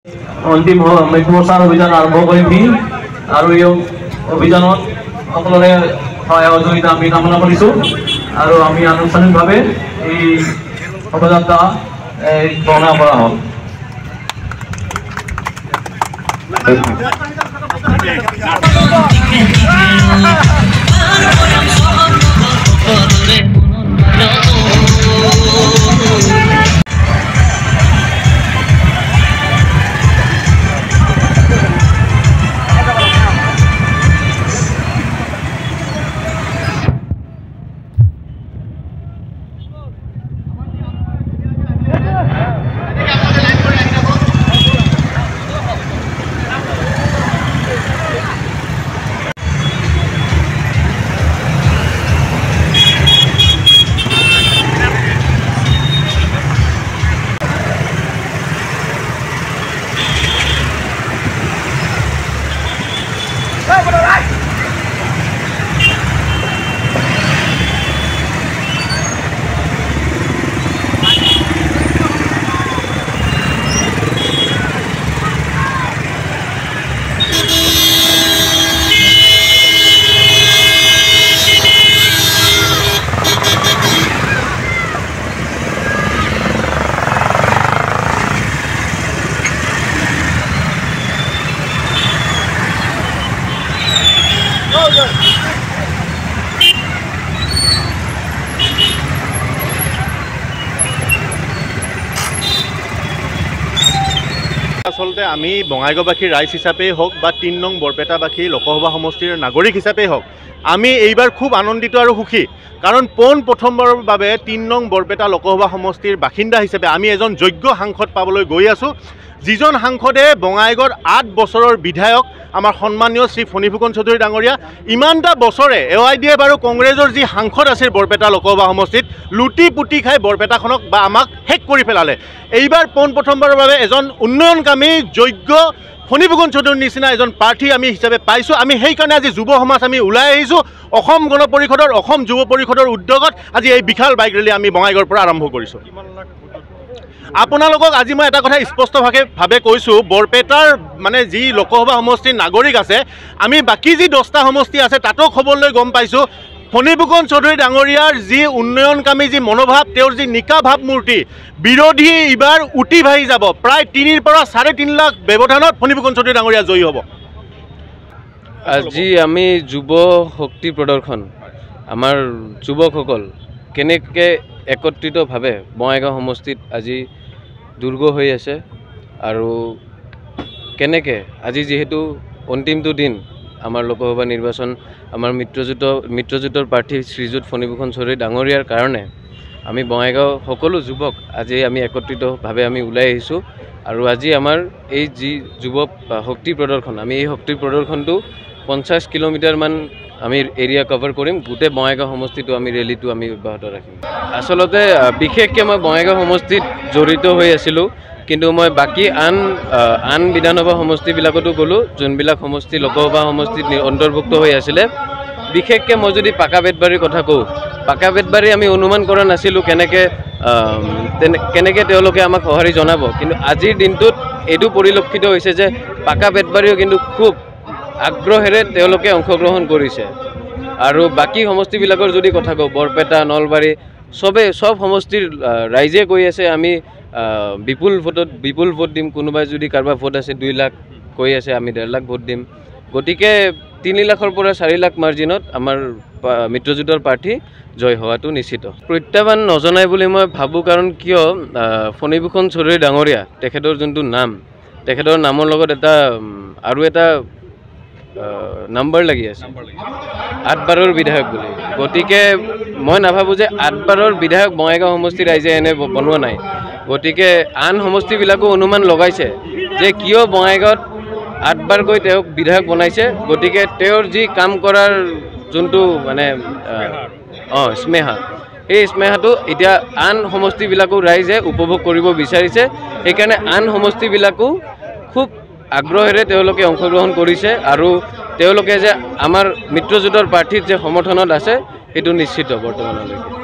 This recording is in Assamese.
অন্তিম মৃত্যুবৰণ অভিযান আৰম্ভ কৰিম আৰু এই অভিযানত সকলোৰে সহযোগিতা আমি কামনা কৰিছোঁ আৰু আমি আনুষ্ঠানিকভাৱে এই শোভাযাত্ৰা গ্ৰহণ কৰা হ'ল। আচলতে আমি বঙাইগাঁওবাসীৰ ৰাইজ হিচাপেই হওক বা ৩ নং বৰপেটাবাসী লোকসভা সমষ্টিৰ নাগৰিক হিচাপেই হওক আমি এইবাৰ খুব আনন্দিত আৰু সুখী কাৰণ প্ৰথমবাৰৰ বাবে ৩ নং বৰপেটা লোকসভা সমষ্টিৰ বাসিন্দা হিচাপে আমি এজন যোগ্য সাংসদ পাবলৈ গৈ আছোঁ যিজন সাংসদে বঙাইগাঁৱৰ ৮ বছৰৰ বিধায়ক আমাৰ সন্মানীয় শ্ৰী ফণীভূষণ চৌধুৰী ডাঙৰীয়া ইমানটা বছৰে এআইডিএফ আৰু কংগ্ৰেছৰ যি সাংসদ আছিল বৰপেটা লোকসভা সমষ্টিত লুটি পুটি খাই বৰপেটাখনক বা আমাক শেষ কৰি পেলালে এইবাৰ প্ৰথমবাৰৰ বাবে এজন উন্নয়নকামী যোগ্য ফণীভূষণ চৌধুৰীৰ নিচিনা এজন প্ৰাৰ্থী আমি হিচাপে পাইছোঁ আমি সেইকাৰণে আজি যুৱ সমাজ আমি ওলাই আহিছোঁ অসম গণ পৰিষদৰ অসম যুৱ পৰিষদৰ উদ্যোগত আজি এই বিশাল বাইক ৰেলী আমি বঙাইগাঁৱৰ পৰা আৰম্ভ কৰিছোঁ আপোনালোকক আজি মই এটা কথা স্পষ্টভাৱে কৈছোঁ বৰপেটাৰ মানে যি লোকসভা সমষ্টিৰ নাগৰিক আছে আমি বাকী যি 10টা সমষ্টি আছে তাতো খবৰলৈ গম পাইছোঁ ফণীভূষণ চৌধুৰী ডাঙৰীয়াৰ যি উন্নয়নকামী যি মনোভাৱ তেওঁৰ যি নিকা ভাৱমূৰ্তি বিৰোধী এইবাৰ উটি ভাহি যাব প্ৰায় 3 পৰা 3.5 লাখ ব্যৱধানত ফণীভূষণ চৌধুৰী ডাঙৰীয়া জয়ী হ'ব আজি আমি যুৱ শক্তি প্ৰদৰ্শন আমাৰ যুৱকসকল কেনেকৈ একত্ৰিতভাৱে বঙাইগাঁও সমষ্টিত আজি দুৰ্গ হৈ আছে আৰু কেনেকৈ আজি যিহেতু অন্তিমটো দিন আমাৰ লোকসভা নিৰ্বাচন আমাৰ মিত্ৰজোঁটৰ প্ৰাৰ্থী শ্ৰীযুত ফণীভূষণ চৌধুৰী ডাঙৰীয়াৰ কাৰণে আমি বঙাইগাঁও সকলো যুৱক আজি আমি একত্ৰিতভাৱে আমি ওলাই আহিছোঁ আৰু আজি আমাৰ এই যি যুৱ শক্তি প্ৰদৰ্শন আমি এই শক্তি প্ৰদৰ্শনটো 50 কিলোমিটাৰমান আমি এৰিয়া কভাৰ কৰিম গোটেই বঙাইগাঁও সমষ্টিটো আমি ৰেলীটো আমি অব্যাহত ৰাখিম আচলতে বিশেষকৈ মই বঙাইগাঁও সমষ্টিত জড়িত হৈ আছিলোঁ কিন্তু মই বাকী আন বিধানসভা সমষ্টিবিলাকতো গ'লোঁ যোনবিলাক সমষ্টি লোকসভা সমষ্টিত অন্তৰ্ভুক্ত হৈ আছিলে বিশেষকৈ মই যদি পাকা বেতবাৰীৰ কথা কওঁ পাকা বেতবাৰী আমি অনুমান কৰা নাছিলোঁ কেনেকৈ তেওঁলোকে আমাক সঁহাৰি জনাব কিন্তু আজিৰ দিনটোত এইটো পৰিলক্ষিত হৈছে যে পাকা বেতবাৰীও কিন্তু খুব আগ্ৰহেৰে তেওঁলোকে অংশগ্ৰহণ কৰিছে আৰু বাকী সমষ্টিবিলাকৰ যদি কথা কওঁ বৰপেটা নলবাৰী সব সমষ্টিৰ ৰাইজে কৈ আছে আমি বিপুল ভোট দিম কোনোবাই যদি কাৰোবাৰ ভোট আছে 2 লাখ কৈ আছে আমি 1.5 লাখ ভোট দিম গতিকে 3 লাখৰ পৰা 4 লাখ মাৰ্জিনত আমাৰ মিত্ৰজোঁটৰ প্ৰাৰ্থী জয় হোৱাটো নিশ্চিত প্ৰত্যাহ্বান নজনাই বুলি মই ভাবোঁ কাৰণ কিয় ফণীভূষণ চৌধুৰী ডাঙৰীয়া তেখেতৰ যোনটো নাম তেখেতৰ নামৰ লগত আৰু এটা নাম্বাৰ লাগি আছে 8 বাৰৰ বিধায়ক বুলি গতিকে মই নাভাবোঁ যে 8 বাৰৰ বিধায়ক বঙাইগাঁও সমষ্টি ৰাইজে এনে বনোৱা নাই গতিকে আন সমষ্টিবিলাকো অনুমান লগাইছে যে কিয় বঙাইগাঁৱত 8 বাৰকৈ তেওঁক বিধায়ক বনাইছে গতিকে তেওঁৰ যি কাম কৰাৰ যোনটো মানে স্নেহা এই স্নেহাটো এতিয়া আন সমষ্টিবিলাকো ৰাইজে উপভোগ কৰিব বিচাৰিছে সেইকাৰণে আন সমষ্টিবিলাকো খুব আগ্ৰহেৰে তেওঁলোকে অংশগ্ৰহণ কৰিছে আৰু তেওঁলোকে যে আমাৰ মিত্ৰজোঁটৰ প্ৰাৰ্থীৰ যে সমৰ্থনত আছে সেইটো নিশ্চিত বৰ্তমানলৈকে